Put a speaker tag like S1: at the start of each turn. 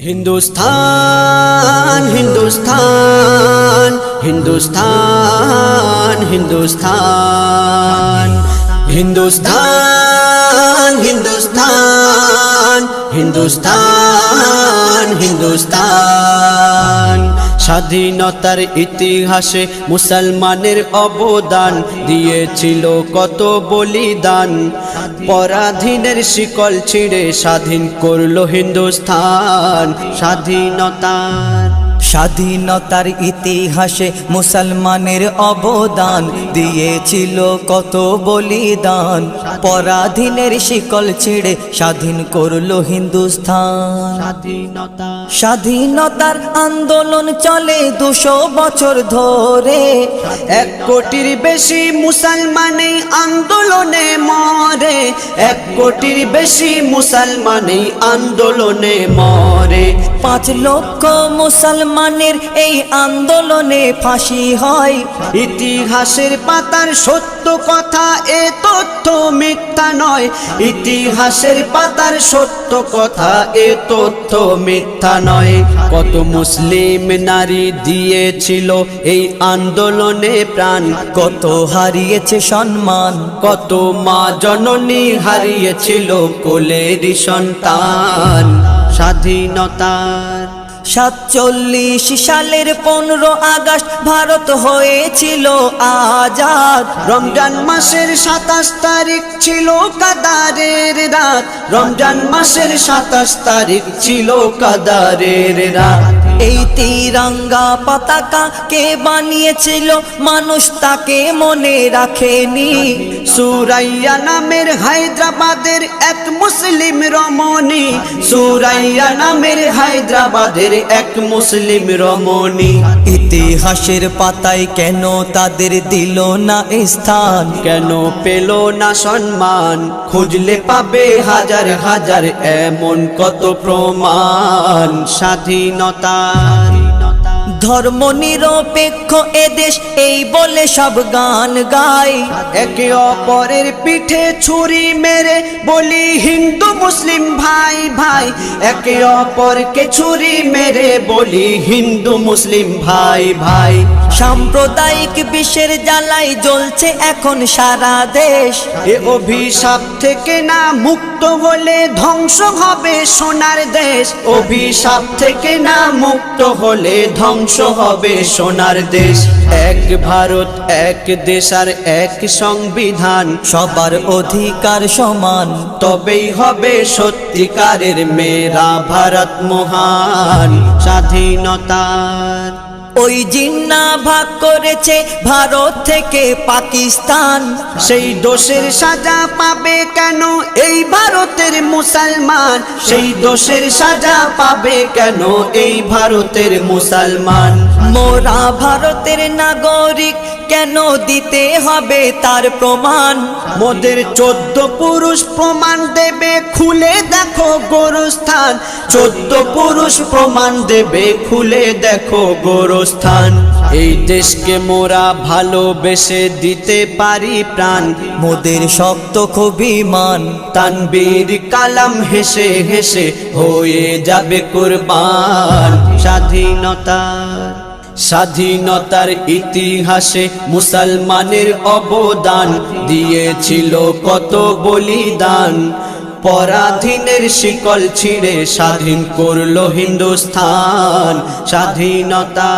S1: हिंदुस्तान हिंदुस्तान हिंदुस्तान हिंदुस्तान हिंदुस्तान हिंदुस्तान हिंदुस्तान हिंदुस्तान স্বাধীনতার ইতিহাসে মুসলমানের অবদান দিয়েছিল কত বলিদান। পরাধীনের শিকল ছিঁড়ে স্বাধীন করলো হিন্দুস্তান।
S2: স্বাধীনতার ইতিহাসে মুসলমানের অবদান দিয়েছিল কত বলিদান। পরাধীনের শিকল ছিঁড়ে স্বাধীন করলো হিন্দুস্তান। স্বাধীনতার আন্দোলন চলে 200 বছর ধরে।
S1: 1 কোটির বেশি মুসলমান এই আন্দোলনে মরে। 1 কোটির বেশি মুসলমান এই আন্দোলনে মরে।
S2: 5 লক্ষ মুসলমানের এই আন্দোলনে ফাঁসি হয়।
S1: ইতিহাসের পাতার সত্য কথা, এ তথ্য মিথ্যা নয়। ইতিহাসের পাতার সত্য কথা, এ তথ্য মিথ্যা নয়। কত মুসলিম নারী দিয়েছিল এই আন্দোলনে প্রাণ।
S2: কত হারিয়েছে সম্মান,
S1: কত মা জননী হারিয়েছিল কোলেরই সন্তান। স্বাধীনতার
S2: 47 সালের 15 আগস্ট ভারত হয়েছিল আজাদ।
S1: রমজান মাসের 27 তারিখ ছিল কাদারের রাত। রমজান মাসের 27 তারিখ ছিল কাদারের রাত।
S2: এই তিরঙ্গা পতাকা কে বানিয়েছিল, মানুষ তাকে মনে রাখেনি।
S1: সুরাইয়া নামের হায়দ্রাবাদের এক মুসলিম রমণী। সুরাইয়া নামের হায়দ্রাবাদের এক মুসলিম রমণী।
S2: ইতিহাসের পাতায় কেন তাদের দিল না স্থান,
S1: কেন পেল না সম্মান? খুঁজলে পাবে হাজার হাজার এমন কত প্রমাণ। স্বাধীনতা
S2: ধর্ম নিরপেক্ষ এদেশ এই বলে সব গান গায়।
S1: একে অপরের পিঠে ছুরি মেরে বলি হিন্দু মুসলিম ভাই ভাই। একে অপরকে ছুরি মেরে বলি হিন্দু মুসলিম ভাই ভাই।
S2: সাম্প্রদায়িক বিষের জ্বালায় জ্বলছে এখন সারা দেশ।
S1: এ অভিশাপ থেকে না মুক্ত হলে ধ্বংস হবে সোনার দেশ। অভিশাপ থেকে না মুক্ত হলে ধ্বংস হবে সোনার দেশ। এক ভারত এক দেশ আর এক সংবিধান,
S2: সবার অধিকার সমান,
S1: তবেই হবে সত্যিকারের মেরা ভারত মহান। স্বাধীনতার
S2: ওই জিন্না ভাগ করেছে ভারত থেকে পাকিস্তান।
S1: সেই দোষের সাজা পাবে কেন এই ভারতের মুসলমান? সেই দোষের সাজা পাবে কেন এই ভারতের মুসলমান?
S2: মোরা ভারতের নাগরিক, কেন দিতে হবে তার প্রমাণ?
S1: মোদের 14 পুরুষ প্রমাণ দেবে, খুলে দেখো গোরস্থান। 14 পুরুষ প্রমাণ দেবে, খুলে দেখো গোরস্থান। এই দেশকে মোরা ভালোবেসে দিতে পারি প্রাণ।
S2: মোদের শক্ত অভিমান,
S1: তানবীর কালাম হেসে হেসে হয়ে যাবে কুরবান। স্বাধীনতার ইতিহাসে মুসলমানের অবদান দিয়েছিল কত বলিদান। পরাধীনের শিকল ছিঁড়ে স্বাধীন করলো হিন্দুস্তান। স্বাধীনতা।